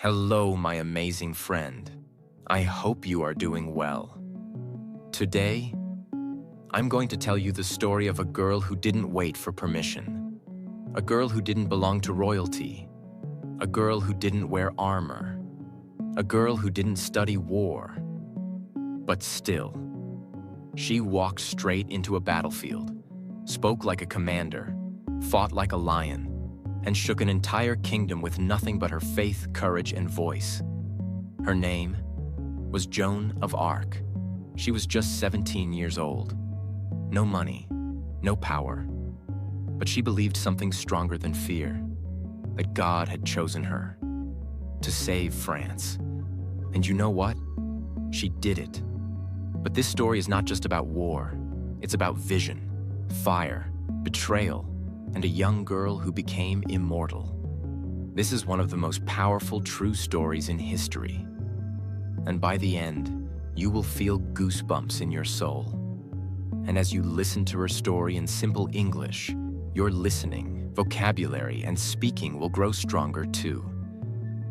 Hello, my amazing friend. I hope you are doing well. Today, I'm going to tell you the story of a girl who didn't wait for permission. A girl who didn't belong to royalty. A girl who didn't wear armor. A girl who didn't study war. But still, she walked straight into a battlefield, spoke like a commander, fought like a lion, and shook an entire kingdom with nothing but her faith, courage, and voice. Her name was Joan of Arc. She was just 17 years old. No money, no power. But she believed something stronger than fear, that God had chosen her to save France. And you know what? She did it. But this story is not just about war. It's about vision, fire, betrayal, and a young girl who became immortal. This is one of the most powerful true stories in history. And by the end, you will feel goosebumps in your soul. And as you listen to her story in simple English, your listening, vocabulary, and speaking will grow stronger too.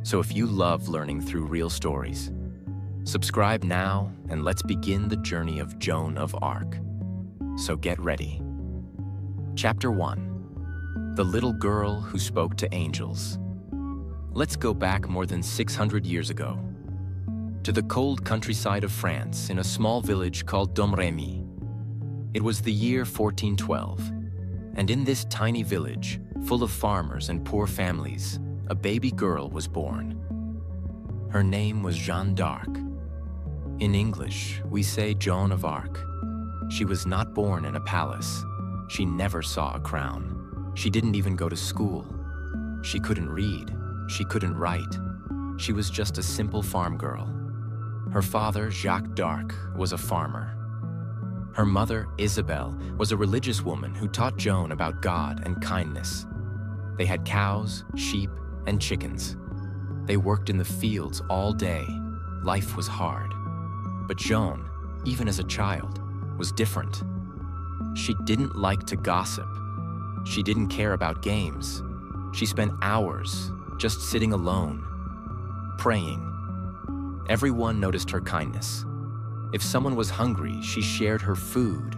So if you love learning through real stories, subscribe now and let's begin the journey of Joan of Arc. So get ready. Chapter 1. The little girl who spoke to angels. Let's go back more than 600 years ago, to the cold countryside of France in a small village called Domremy. It was the year 1412, and in this tiny village, full of farmers and poor families, a baby girl was born. Her name was Jeanne d'Arc. In English, we say Joan of Arc. She was not born in a palace. She never saw a crown. She didn't even go to school. She couldn't read. She couldn't write. She was just a simple farm girl. Her father, Jacques d'Arc, was a farmer. Her mother, Isabelle, was a religious woman who taught Joan about God and kindness. They had cows, sheep, and chickens. They worked in the fields all day. Life was hard. But Joan, even as a child, was different. She didn't like to gossip. She didn't care about games. She spent hours just sitting alone, praying. Everyone noticed her kindness. If someone was hungry, she shared her food.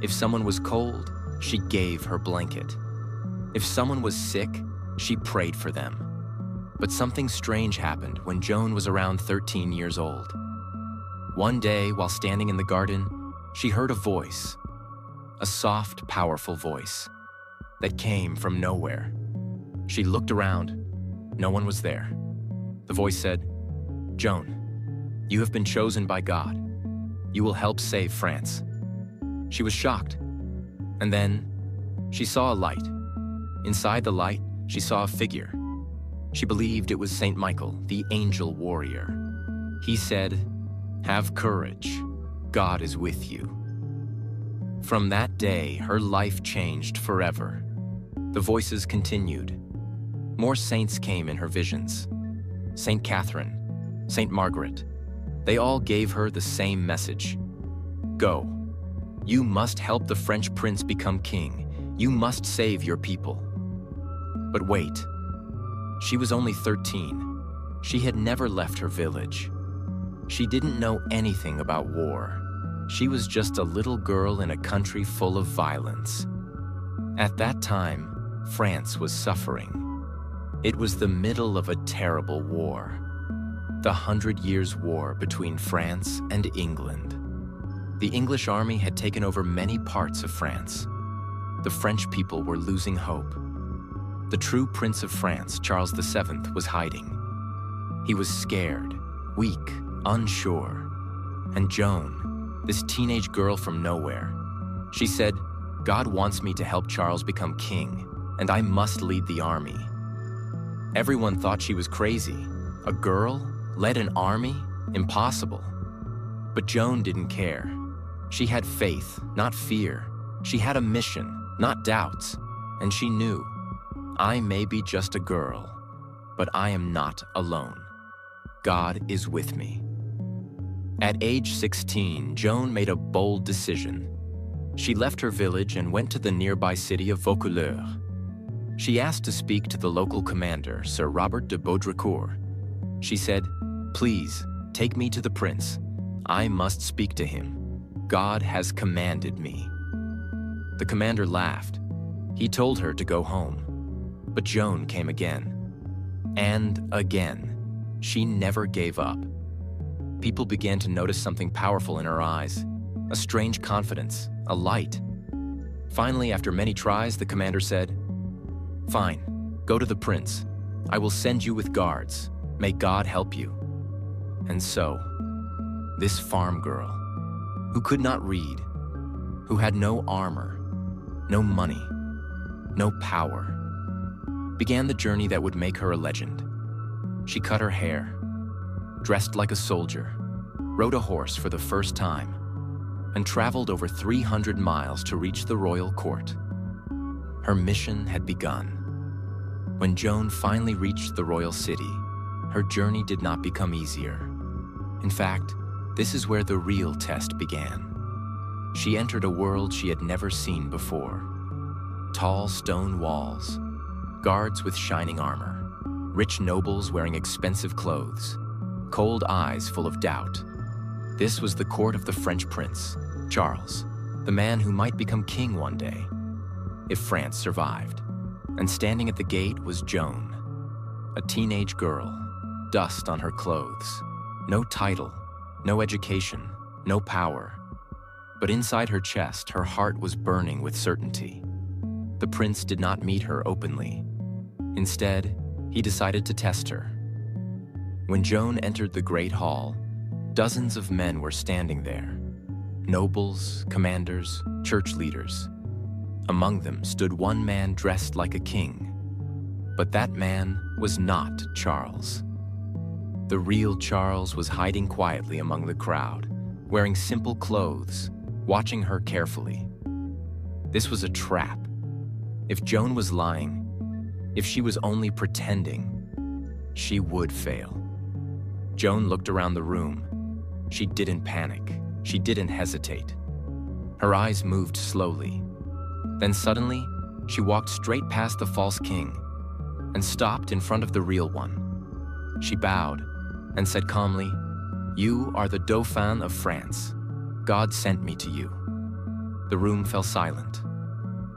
If someone was cold, she gave her blanket. If someone was sick, she prayed for them. But something strange happened when Joan was around 13 years old. One day, while standing in the garden, she heard a voice, a soft, powerful voice that came from nowhere. She looked around. No one was there. The voice said, "Joan, you have been chosen by God. You will help save France." She was shocked. And then she saw a light. Inside the light, she saw a figure. She believed it was Saint Michael, the angel warrior. He said, "Have courage. God is with you." From that day, her life changed forever. The voices continued. More saints came in her visions. Saint Catherine, Saint Margaret. They all gave her the same message. Go. You must help the French prince become king. You must save your people. But wait. She was only 13. She had never left her village. She didn't know anything about war. She was just a little girl in a country full of violence. At that time, France was suffering. It was the middle of a terrible war. The 100 Years' War between France and England. The English army had taken over many parts of France. The French people were losing hope. The true Prince of France, Charles VII, was hiding. He was scared, weak, unsure. And Joan, this teenage girl from nowhere, she said, "God wants me to help Charles become king, and I must lead the army." Everyone thought she was crazy. A girl led an army? Impossible. But Joan didn't care. She had faith, not fear. She had a mission, not doubts. And she knew, I may be just a girl, but I am not alone. God is with me. At age 16, Joan made a bold decision. She left her village and went to the nearby city of Vaucouleurs. She asked to speak to the local commander, Sir Robert de Baudricourt. She said, "Please, take me to the prince. I must speak to him. God has commanded me." The commander laughed. He told her to go home. But Joan came again. And again. She never gave up. People began to notice something powerful in her eyes. A strange confidence, a light. Finally, after many tries, the commander said, "Fine, go to the prince. I will send you with guards. May God help you." And so, this farm girl, who could not read, who had no armor, no money, no power, began the journey that would make her a legend. She cut her hair, dressed like a soldier, rode a horse for the first time, and traveled over 300 miles to reach the royal court. Her mission had begun. When Joan finally reached the royal city, her journey did not become easier. In fact, this is where the real test began. She entered a world she had never seen before. Tall stone walls, guards with shining armor, rich nobles wearing expensive clothes, cold eyes full of doubt. This was the court of the French prince, Charles, the man who might become king one day, if France survived. And standing at the gate was Joan, a teenage girl, dust on her clothes, no title, no education, no power. But inside her chest, her heart was burning with certainty. The prince did not meet her openly. Instead, he decided to test her. When Joan entered the great hall, dozens of men were standing there. Nobles, commanders, church leaders. Among them stood one man dressed like a king. But that man was not Charles. The real Charles was hiding quietly among the crowd, wearing simple clothes, watching her carefully. This was a trap. If Joan was lying, if she was only pretending, she would fail. Joan looked around the room. She didn't panic. She didn't hesitate. Her eyes moved slowly. Then suddenly, she walked straight past the false king and stopped in front of the real one. She bowed and said calmly, "You are the Dauphin of France. God sent me to you." The room fell silent.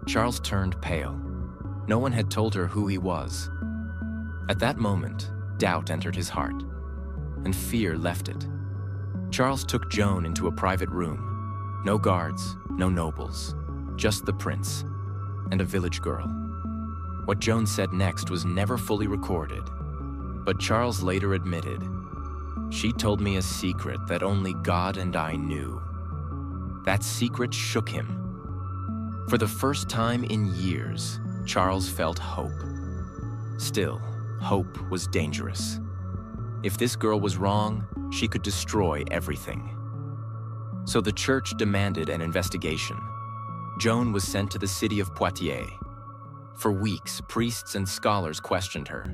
Charles turned pale. No one had told her who he was. At that moment, doubt entered his heart, and fear left it. Charles took Joan into a private room. No guards, no nobles, just the prince and a village girl. What Joan said next was never fully recorded, but Charles later admitted, "She told me a secret that only God and I knew." That secret shook him. For the first time in years, Charles felt hope. Still, hope was dangerous. If this girl was wrong, she could destroy everything. So the church demanded an investigation. Joan was sent to the city of Poitiers. For weeks, priests and scholars questioned her.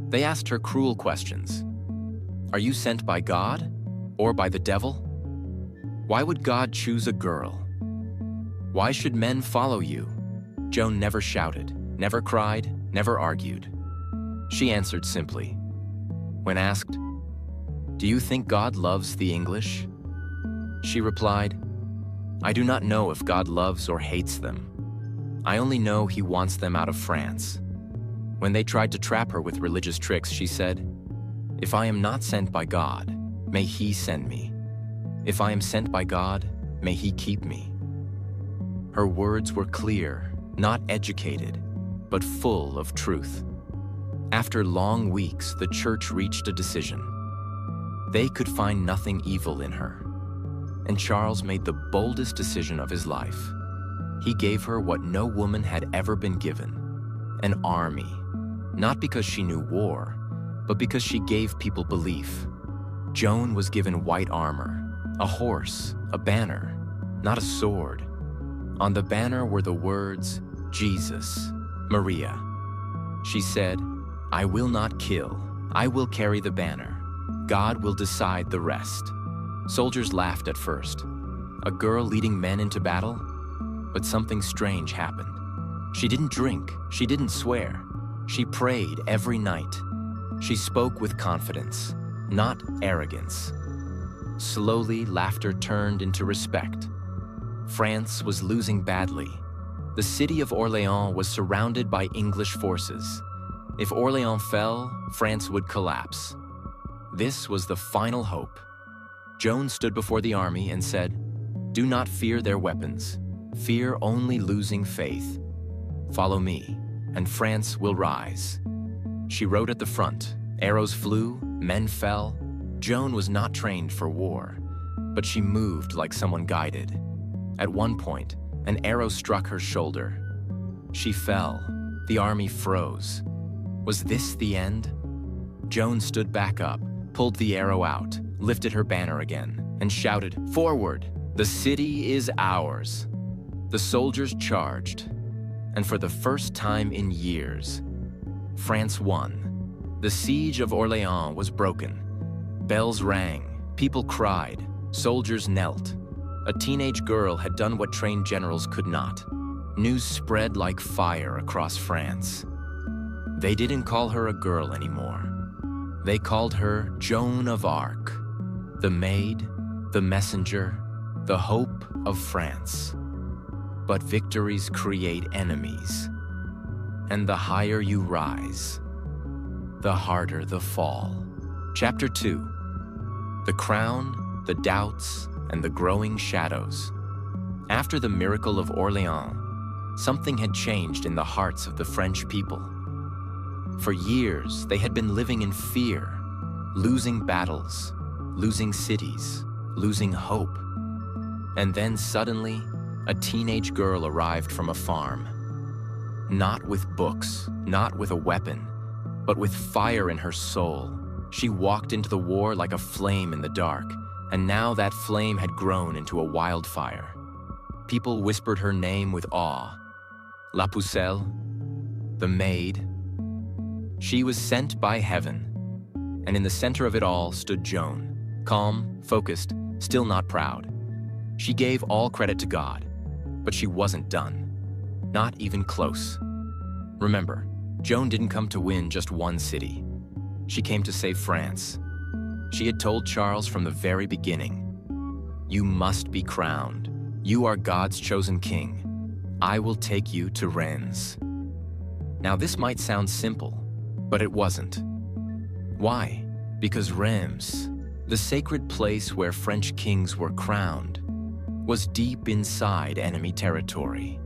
They asked her cruel questions. Are you sent by God or by the devil? Why would God choose a girl? Why should men follow you? Joan never shouted, never cried, never argued. She answered simply. When asked, "Do you think God loves the English?" she replied, "I do not know if God loves or hates them. I only know he wants them out of France." When they tried to trap her with religious tricks, she said, "If I am not sent by God, may he send me. If I am sent by God, may he keep me." Her words were clear, not educated, but full of truth. After long weeks, the church reached a decision. They could find nothing evil in her. And Charles made the boldest decision of his life. He gave her what no woman had ever been given, an army. Not because she knew war, but because she gave people belief. Joan was given white armor, a horse, a banner, not a sword. On the banner were the words, Jesus, Maria. She said, "I will not kill. I will carry the banner. God will decide the rest." Soldiers laughed at first. A girl leading men into battle? But something strange happened. She didn't drink. She didn't swear. She prayed every night. She spoke with confidence, not arrogance. Slowly, laughter turned into respect. France was losing badly. The city of Orléans was surrounded by English forces. If Orléans fell, France would collapse. This was the final hope. Joan stood before the army and said, "Do not fear their weapons. Fear only losing faith. Follow me, and France will rise." She rode at the front. Arrows flew, men fell. Joan was not trained for war, but she moved like someone guided. At one point, an arrow struck her shoulder. She fell. The army froze. Was this the end? Joan stood back up, pulled the arrow out, lifted her banner again, and shouted, "Forward! The city is ours!" The soldiers charged, and for the first time in years, France won. The siege of Orléans was broken. Bells rang, people cried, soldiers knelt. A teenage girl had done what trained generals could not. News spread like fire across France. They didn't call her a girl anymore. They called her Joan of Arc, the maid, the messenger, the hope of France. But victories create enemies. And the higher you rise, the harder the fall. Chapter 2. The crown, the doubts, and the growing shadows. After the miracle of Orléans, something had changed in the hearts of the French people. For years, they had been living in fear, losing battles, losing cities, losing hope. And then suddenly, a teenage girl arrived from a farm. Not with books, not with a weapon, but with fire in her soul. She walked into the war like a flame in the dark, and now that flame had grown into a wildfire. People whispered her name with awe. La Pucelle, the maid. She was sent by heaven, and in the center of it all stood Joan, calm, focused, still not proud. She gave all credit to God, but she wasn't done. Not even close. Remember, Joan didn't come to win just one city. She came to save France. She had told Charles from the very beginning, "You must be crowned. You are God's chosen king. I will take you to Rennes." Now this might sound simple, but it wasn't. Why? Because Reims, the sacred place where French kings were crowned, was deep inside enemy territory.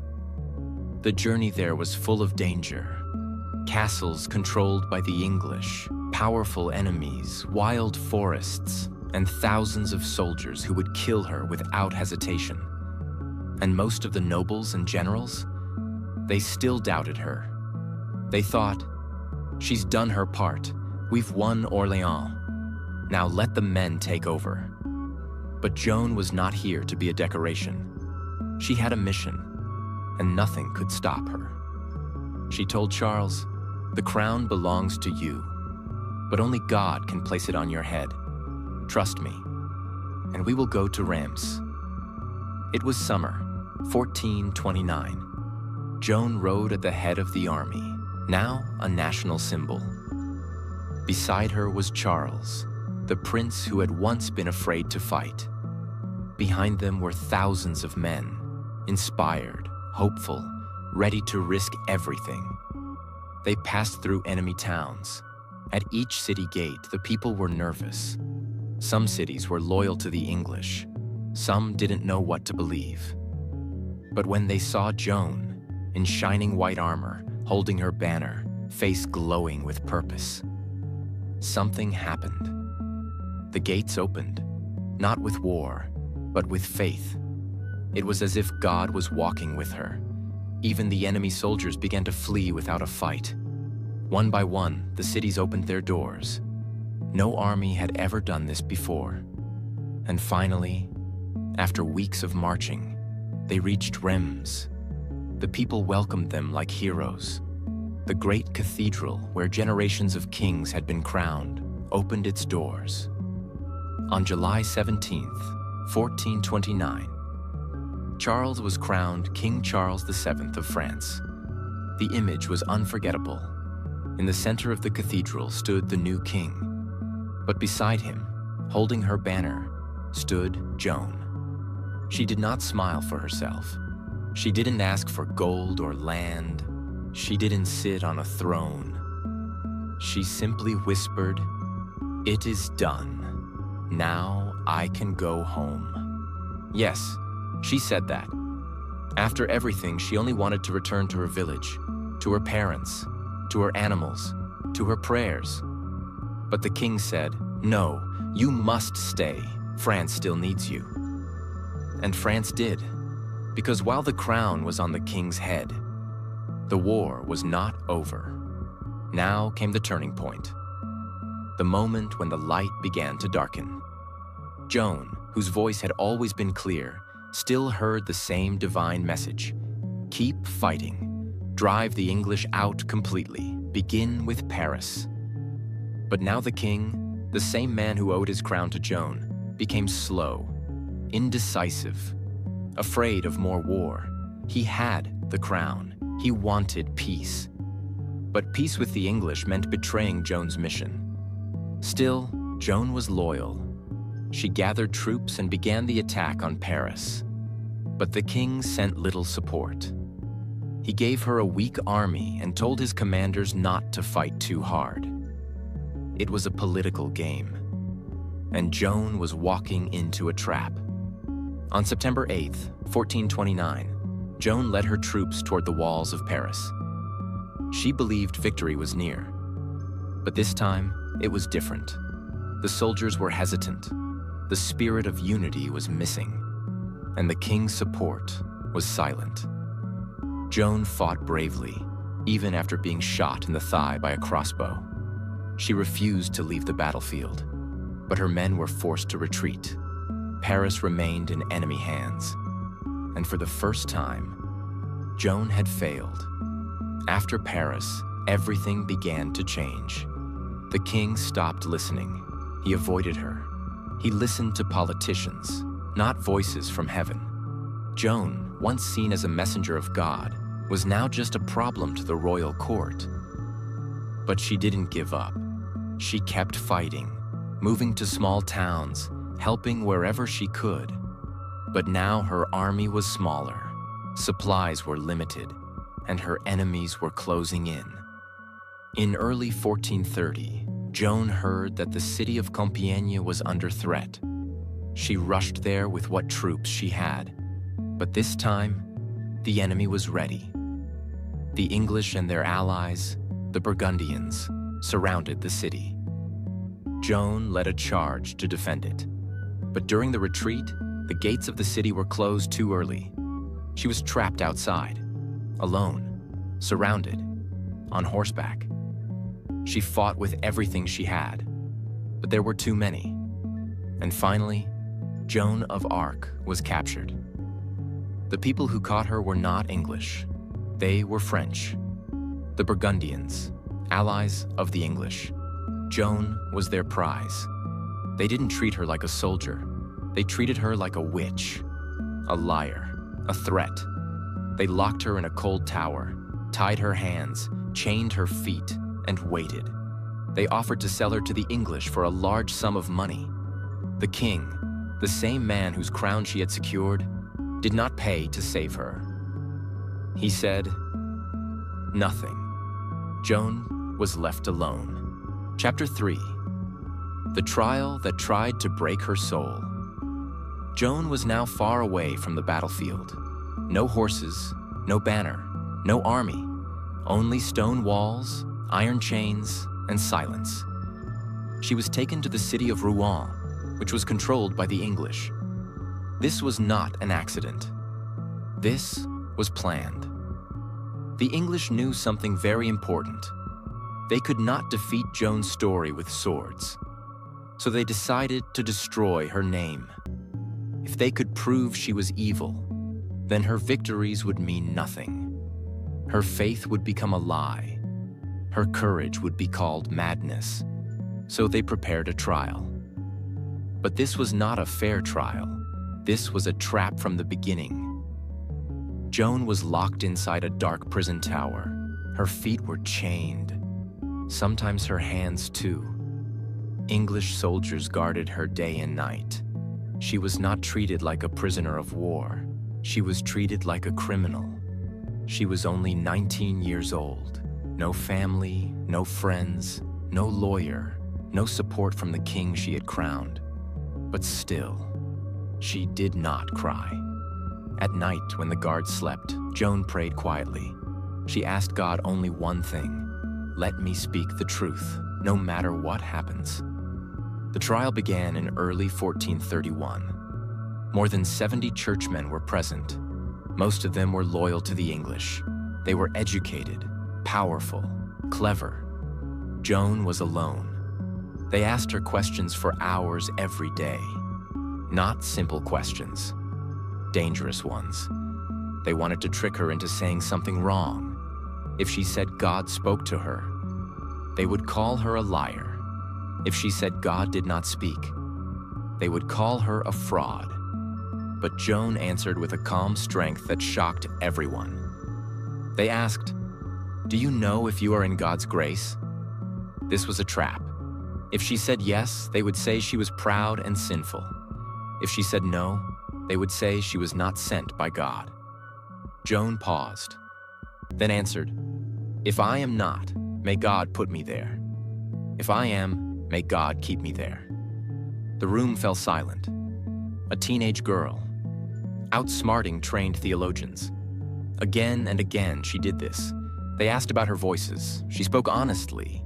The journey there was full of danger. Castles controlled by the English, powerful enemies, wild forests, and thousands of soldiers who would kill her without hesitation. And most of the nobles and generals, they still doubted her. They thought, "She's done her part. We've won Orléans. Now let the men take over." But Joan was not here to be a decoration. She had a mission, and nothing could stop her. She told Charles, "The crown belongs to you, but only God can place it on your head. Trust me, and we will go to Reims." It was summer, 1429. Joan rode at the head of the army, now a national symbol. Beside her was Charles, the prince who had once been afraid to fight. Behind them were thousands of men, inspired, hopeful, ready to risk everything. They passed through enemy towns. At each city gate, the people were nervous. Some cities were loyal to the English. Some didn't know what to believe. But when they saw Joan, in shining white armor, holding her banner, face glowing with purpose, something happened. The gates opened, not with war, but with faith. It was as if God was walking with her. Even the enemy soldiers began to flee without a fight. One by one, the cities opened their doors. No army had ever done this before. And finally, after weeks of marching, they reached Reims. The people welcomed them like heroes. The great cathedral, where generations of kings had been crowned, opened its doors. On July 17th, 1429, Charles was crowned King Charles VII of France. The image was unforgettable. In the center of the cathedral stood the new king, but beside him, holding her banner, stood Joan. She did not smile for herself. She didn't ask for gold or land. She didn't sit on a throne. She simply whispered, "It is done. Now I can go home." Yes, she said that. After everything, she only wanted to return to her village, to her parents, to her animals, to her prayers. But the king said, "No, you must stay. France still needs you." And France did, because while the crown was on the king's head, the war was not over. Now came the turning point, the moment when the light began to darken. Joan, whose voice had always been clear, still heard the same divine message. Keep fighting. Drive the English out completely. Begin with Paris. But now the king, the same man who owed his crown to Joan, became slow, indecisive, afraid of more war. He had the crown. He wanted peace. But peace with the English meant betraying Joan's mission. Still, Joan was loyal. She gathered troops and began the attack on Paris. But the king sent little support. He gave her a weak army and told his commanders not to fight too hard. It was a political game, and Joan was walking into a trap. On September 8th, 1429, Joan led her troops toward the walls of Paris. She believed victory was near, but this time it was different. The soldiers were hesitant. The spirit of unity was missing, and the king's support was silent. Joan fought bravely, even after being shot in the thigh by a crossbow. She refused to leave the battlefield, but her men were forced to retreat. Paris remained in enemy hands, and for the first time, Joan had failed. After Paris, everything began to change. The king stopped listening. He avoided her. He listened to politicians, not voices from heaven. Joan, once seen as a messenger of God, was now just a problem to the royal court. But she didn't give up. She kept fighting, moving to small towns, helping wherever she could. But now her army was smaller, supplies were limited, and her enemies were closing in. In early 1430, Joan heard that the city of Compiègne was under threat. She rushed there with what troops she had. But this time, the enemy was ready. The English and their allies, the Burgundians, surrounded the city. Joan led a charge to defend it. But during the retreat, the gates of the city were closed too early. She was trapped outside, alone, surrounded, on horseback. She fought with everything she had, but there were too many. And finally, Joan of Arc was captured. The people who caught her were not English. They were French. The Burgundians, allies of the English. Joan was their prize. They didn't treat her like a soldier. They treated her like a witch, a liar, a threat. They locked her in a cold tower, tied her hands, chained her feet, and waited. They offered to sell her to the English for a large sum of money. The king, the same man whose crown she had secured, did not pay to save her. He said nothing. Joan was left alone. Chapter 3. The trial that tried to break her soul. Joan was now far away from the battlefield. No horses, no banner, no army, only stone walls, iron chains, and silence. She was taken to the city of Rouen, which was controlled by the English. This was not an accident. This was planned. The English knew something very important. They could not defeat Joan's story with swords, so they decided to destroy her name. If they could prove she was evil, then her victories would mean nothing. Her faith would become a lie. Her courage would be called madness. So they prepared a trial. But this was not a fair trial. This was a trap from the beginning. Joan was locked inside a dark prison tower. Her feet were chained. sometimes her hands too. English soldiers guarded her day and night. She was not treated like a prisoner of war. She was treated like a criminal. She was only 19 years old. No family, no friends, no lawyer, no support from the king she had crowned. But still, she did not cry. At night, when the guards slept, Joan prayed quietly. She asked God only one thing: let me speak the truth, no matter what happens. The trial began in early 1431. More than 70 churchmen were present. Most of them were loyal to the English. They were educated, powerful, clever. Joan was alone. They asked her questions for hours every day. Not simple questions, dangerous ones. They wanted to trick her into saying something wrong. If she said God spoke to her, they would call her a liar. If she said God did not speak, they would call her a fraud. But Joan answered with a calm strength that shocked everyone. They asked, "Do you know if you are in God's grace?" This was a trap. If she said yes, they would say she was proud and sinful. If she said no, they would say she was not sent by God. Joan paused, then answered, "If I am not, may God put me there. If I am, may God keep me there." The room fell silent. A teenage girl, outsmarting trained theologians. Again and again she did this. They asked about her voices. She spoke honestly.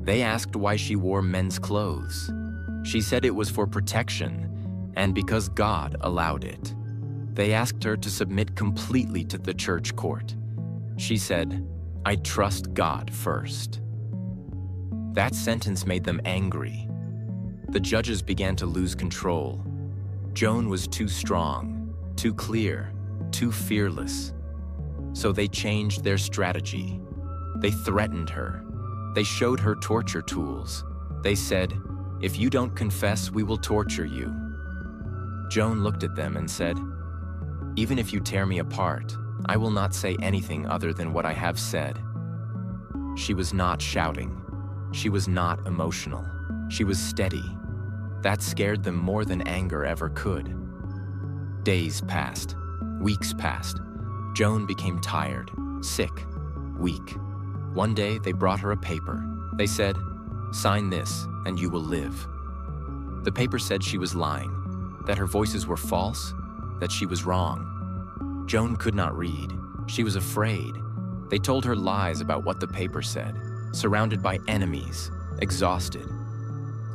They asked why she wore men's clothes. She said it was for protection and because God allowed it. They asked her to submit completely to the church court. She said, "I trust God first." That sentence made them angry. The judges began to lose control. Joan was too strong, too clear, too fearless. So they changed their strategy. They threatened her. They showed her torture tools. They said, "If you don't confess, we will torture you." Joan looked at them and said, "Even if you tear me apart, I will not say anything other than what I have said." She was not shouting. She was not emotional. She was steady. That scared them more than anger ever could. Days passed. Weeks passed. Joan became tired, sick, weak. One day, they brought her a paper. They said, "Sign this, and you will live." The paper said she was lying, that her voices were false, that she was wrong. Joan could not read. She was afraid. They told her lies about what the paper said, surrounded by enemies, exhausted,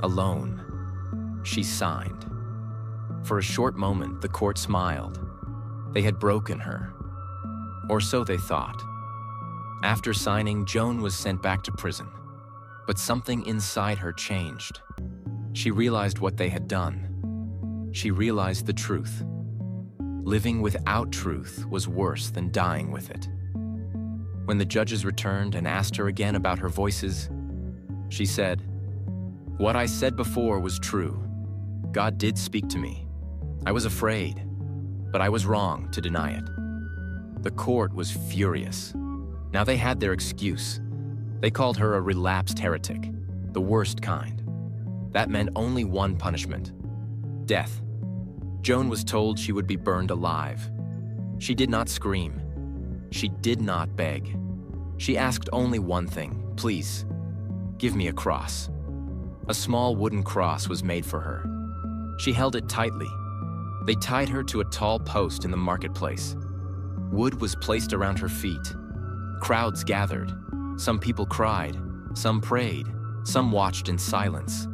alone. She signed. For a short moment, the court smiled. They had broken her. Or so they thought. After signing, Joan was sent back to prison. But something inside her changed. She realized what they had done. She realized the truth. Living without truth was worse than dying with it. When the judges returned and asked her again about her voices, she said, "What I said before was true. God did speak to me. I was afraid, but I was wrong to deny it." The court was furious. Now they had their excuse. They called her a relapsed heretic, the worst kind. That meant only one punishment: death. Joan was told she would be burned alive. She did not scream. She did not beg. She asked only one thing: "Please, give me a cross." A small wooden cross was made for her. She held it tightly. They tied her to a tall post in the marketplace. Wood was placed around her feet. Crowds gathered. Some people cried, some prayed, some watched in silence.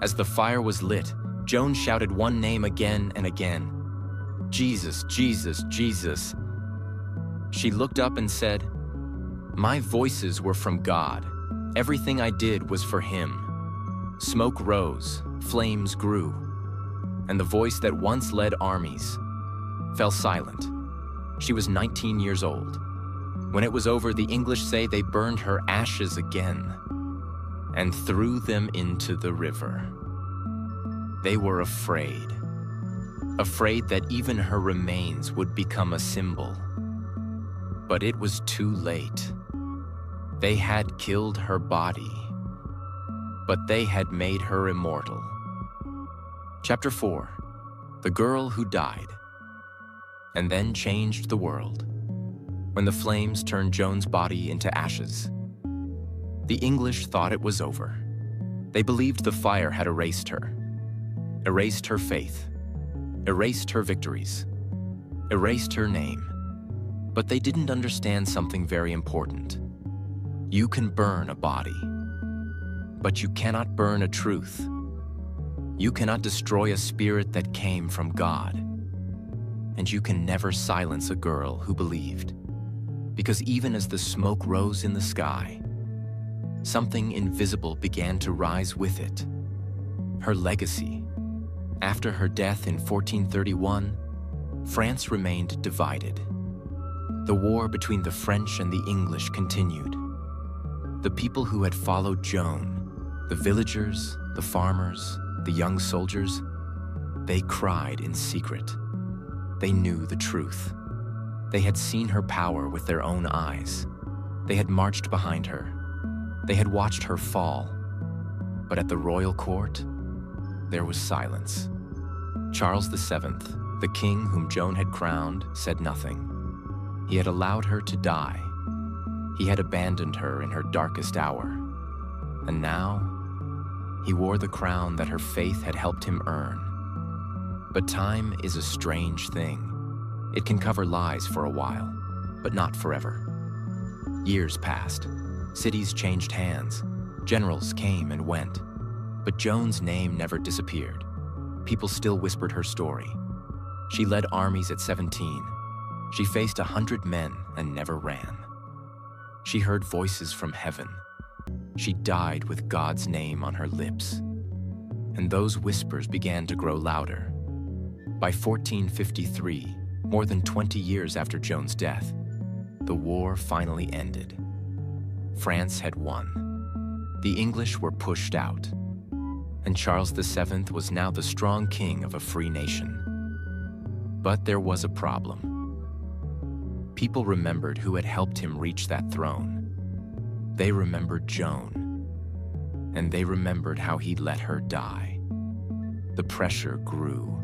As the fire was lit, Joan shouted one name again and again: "Jesus, Jesus, Jesus." She looked up and said, "My voices were from God. Everything I did was for Him." Smoke rose, flames grew, and the voice that once led armies fell silent. She was 19 years old. When it was over, the English say they burned her ashes again and threw them into the river. They were afraid that even her remains would become a symbol. But it was too late. They had killed her body, but they had made her immortal. Chapter 4. The Girl Who Died and Then Changed the World. When the flames turned Joan's body into ashes, the English thought it was over. They believed the fire had erased her faith, erased her victories, erased her name. But they didn't understand something very important. You can burn a body, but you cannot burn a truth. You cannot destroy a spirit that came from God. And you can never silence a girl who believed. Because even as the smoke rose in the sky, something invisible began to rise with it. Her legacy. After her death in 1431, France remained divided. The war between the French and the English continued. The people who had followed Joan, the villagers, the farmers, the young soldiers, they cried in secret. They knew the truth. They had seen her power with their own eyes. They had marched behind her. They had watched her fall. But at the royal court, there was silence. Charles VII, the king whom Joan had crowned, said nothing. He had allowed her to die. He had abandoned her in her darkest hour. And now, he wore the crown that her faith had helped him earn. But time is a strange thing. It can cover lies for a while, but not forever. Years passed. Cities changed hands. Generals came and went. But Joan's name never disappeared. People still whispered her story. She led armies at 17. She faced 100 men and never ran. She heard voices from heaven. She died with God's name on her lips. And those whispers began to grow louder. By 1453, more than 20 years after Joan's death, the war finally ended. France had won. The English were pushed out. And Charles VII was now the strong king of a free nation. But there was a problem. People remembered who had helped him reach that throne. They remembered Joan, and they remembered how he let her die. The pressure grew.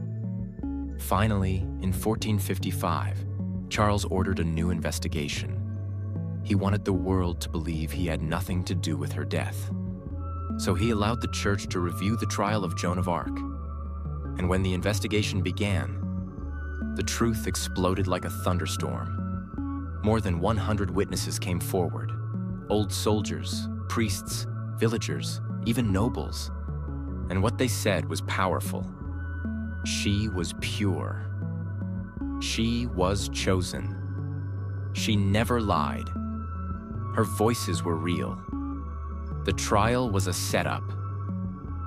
Finally, in 1455, Charles ordered a new investigation. He wanted the world to believe he had nothing to do with her death. So he allowed the church to review the trial of Joan of Arc. And when the investigation began, the truth exploded like a thunderstorm. More than 100 witnesses came forward. Old soldiers, priests, villagers, even nobles. And what they said was powerful. She was pure. She was chosen. She never lied. Her voices were real. The trial was a setup.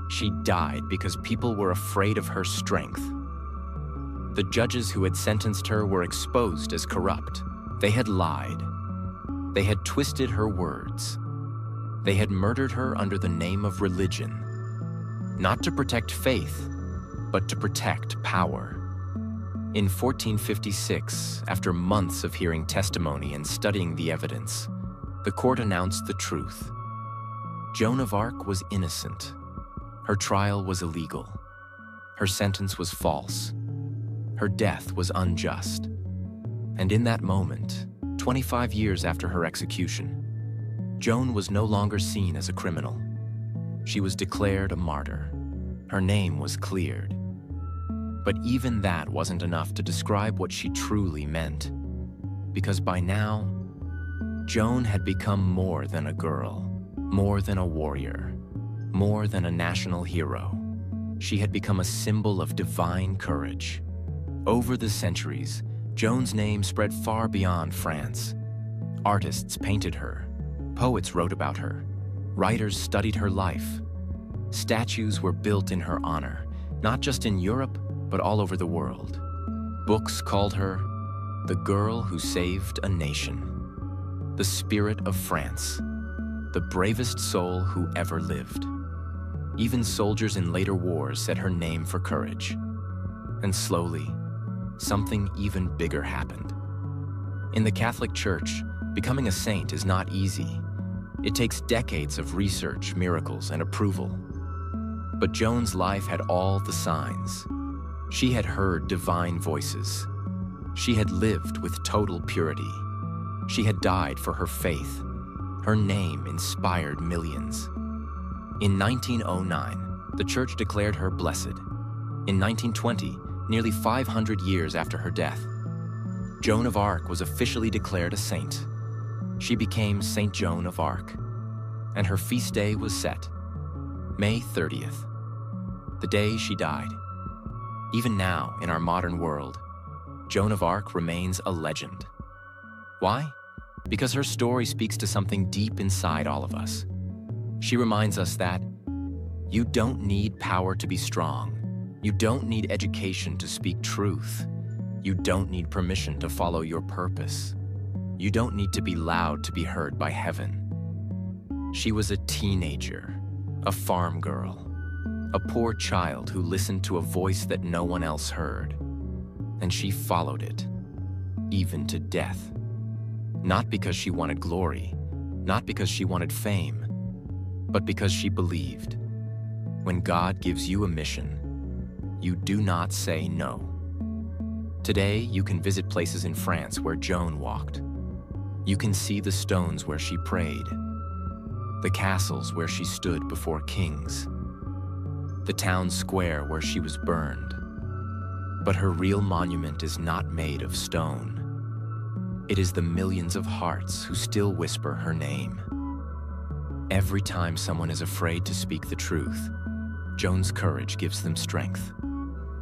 She died because people were afraid of her strength. The judges who had sentenced her were exposed as corrupt. They had lied. They had twisted her words. They had murdered her under the name of religion. Not to protect faith, but to protect power. In 1456, after months of hearing testimony and studying the evidence, the court announced the truth. Joan of Arc was innocent. Her trial was illegal. Her sentence was false. Her death was unjust. And in that moment, 25 years after her execution, Joan was no longer seen as a criminal. She was declared a martyr. Her name was cleared. But even that wasn't enough to describe what she truly meant. Because by now, Joan had become more than a girl, more than a warrior, more than a national hero. She had become a symbol of divine courage. Over the centuries, Joan's name spread far beyond France. Artists painted her. Poets wrote about her. Writers studied her life. Statues were built in her honor, not just in Europe, but all over the world. Books called her the girl who saved a nation, the spirit of France, the bravest soul who ever lived. Even soldiers in later wars said her name for courage. And slowly, something even bigger happened. In the Catholic Church, becoming a saint is not easy. It takes decades of research, miracles, and approval. But Joan's life had all the signs. She had heard divine voices. She had lived with total purity. She had died for her faith. Her name inspired millions. In 1909, the church declared her blessed. In 1920, nearly 500 years after her death, Joan of Arc was officially declared a saint. She became Saint Joan of Arc, and her feast day was set, May 30th, the day she died. Even now, in our modern world, Joan of Arc remains a legend. Why? Because her story speaks to something deep inside all of us. She reminds us that you don't need power to be strong. You don't need education to speak truth. You don't need permission to follow your purpose. You don't need to be loud to be heard by heaven. She was a teenager, a farm girl, a poor child who listened to a voice that no one else heard. And she followed it, even to death. Not because she wanted glory, not because she wanted fame, but because she believed. When God gives you a mission, you do not say no. Today, you can visit places in France where Joan walked. You can see the stones where she prayed, the castles where she stood before kings, the town square where she was burned. But her real monument is not made of stone. It is the millions of hearts who still whisper her name. Every time someone is afraid to speak the truth, Joan's courage gives them strength.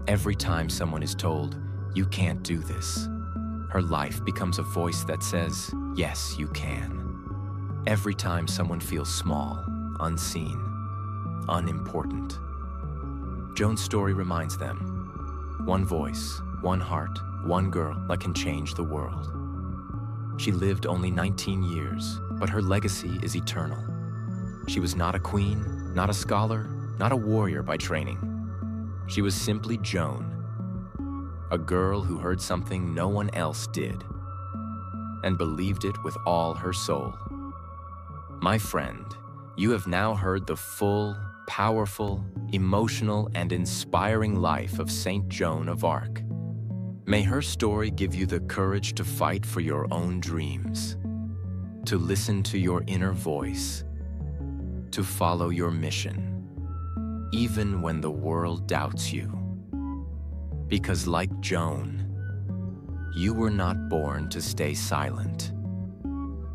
Every time someone is told, "You can't do this," her life becomes a voice that says, "Yes, you can." Every time someone feels small, unseen, unimportant, Joan's story reminds them, one voice, one heart, one girl that can change the world. She lived only 19 years, but her legacy is eternal. She was not a queen, not a scholar, not a warrior by training. She was simply Joan, a girl who heard something no one else did, and believed it with all her soul. My friend, you have now heard the full, powerful, emotional, and inspiring life of Saint Joan of Arc. May her story give you the courage to fight for your own dreams, to listen to your inner voice, to follow your mission, even when the world doubts you. Because like Joan, you were not born to stay silent.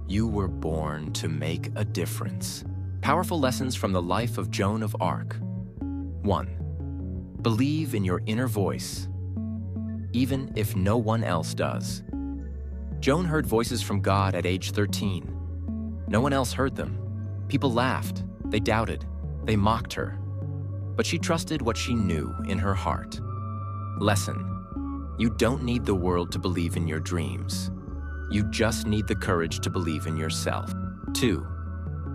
You were born to make a difference. Powerful lessons from the life of Joan of Arc. 1. Believe in your inner voice, even if no one else does. Joan heard voices from God at age 13. No one else heard them. People laughed, they doubted, they mocked her. But she trusted what she knew in her heart. Lesson: you don't need the world to believe in your dreams. You just need the courage to believe in yourself. 2.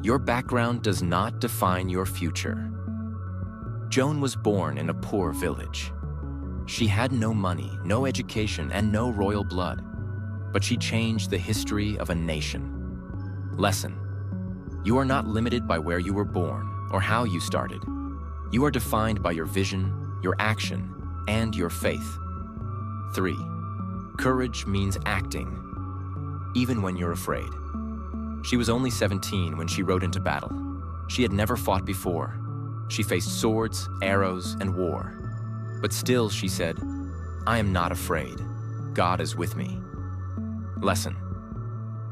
Your background does not define your future. Joan was born in a poor village. She had no money, no education, and no royal blood. But she changed the history of a nation. Lesson: you are not limited by where you were born or how you started. You are defined by your vision, your action, and your faith. 3. Courage means acting, even when you're afraid. She was only 17 when she rode into battle. She had never fought before. She faced swords, arrows, and war. But still, she said, "I am not afraid. God is with me." Lesson: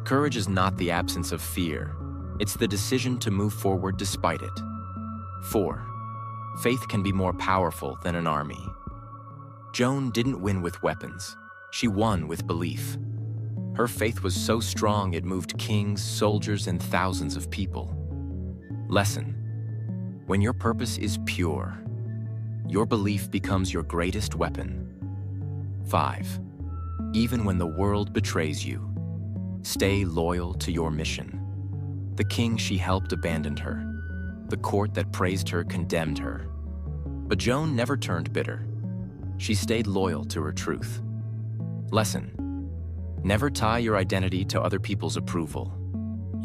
courage is not the absence of fear. It's the decision to move forward despite it. 4. Faith can be more powerful than an army. Joan didn't win with weapons. She won with belief. Her faith was so strong it moved kings, soldiers, and thousands of people. Lesson: when your purpose is pure, your belief becomes your greatest weapon. 5. Even when the world betrays you, stay loyal to your mission. The king she helped abandoned her. The court that praised her condemned her. But Joan never turned bitter. She stayed loyal to her truth. Lesson: never tie your identity to other people's approval.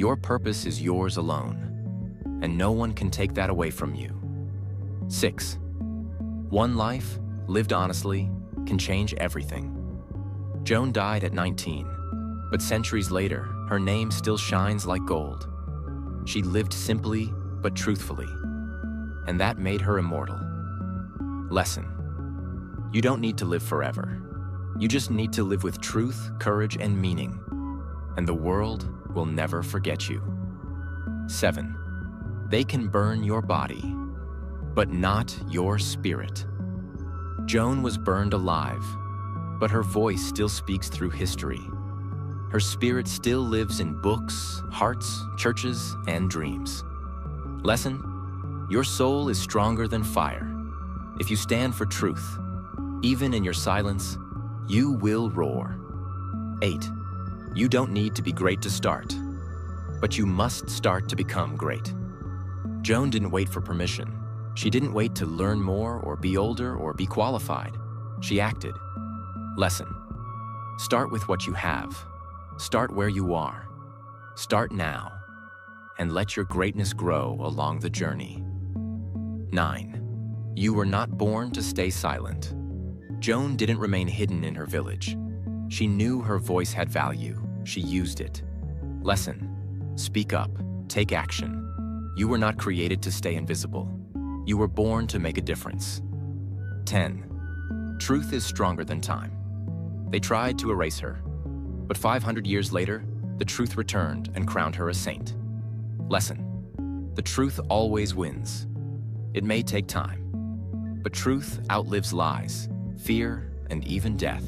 Your purpose is yours alone, and no one can take that away from you. 6. One life, lived honestly, can change everything. Joan died at 19, but centuries later, her name still shines like gold. She lived simply but truthfully, and that made her immortal. Lesson: you don't need to live forever. You just need to live with truth, courage, and meaning, and the world will never forget you. 7. They can burn your body, but not your spirit. Joan was burned alive, but her voice still speaks through history. Her spirit still lives in books, hearts, churches, and dreams. Lesson: your soul is stronger than fire. If you stand for truth, even in your silence, you will roar. 8. You don't need to be great to start, but you must start to become great. Joan didn't wait for permission. She didn't wait to learn more or be older or be qualified. She acted. Lesson: start with what you have. Start where you are. Start now, and let your greatness grow along the journey. 9. You were not born to stay silent. Joan didn't remain hidden in her village. She knew her voice had value. She used it. Lesson: speak up, take action. You were not created to stay invisible. You were born to make a difference. 10. Truth is stronger than time. They tried to erase her, but 500 years later, the truth returned and crowned her a saint. Lesson: the truth always wins. It may take time, but truth outlives lies, fear, and even death.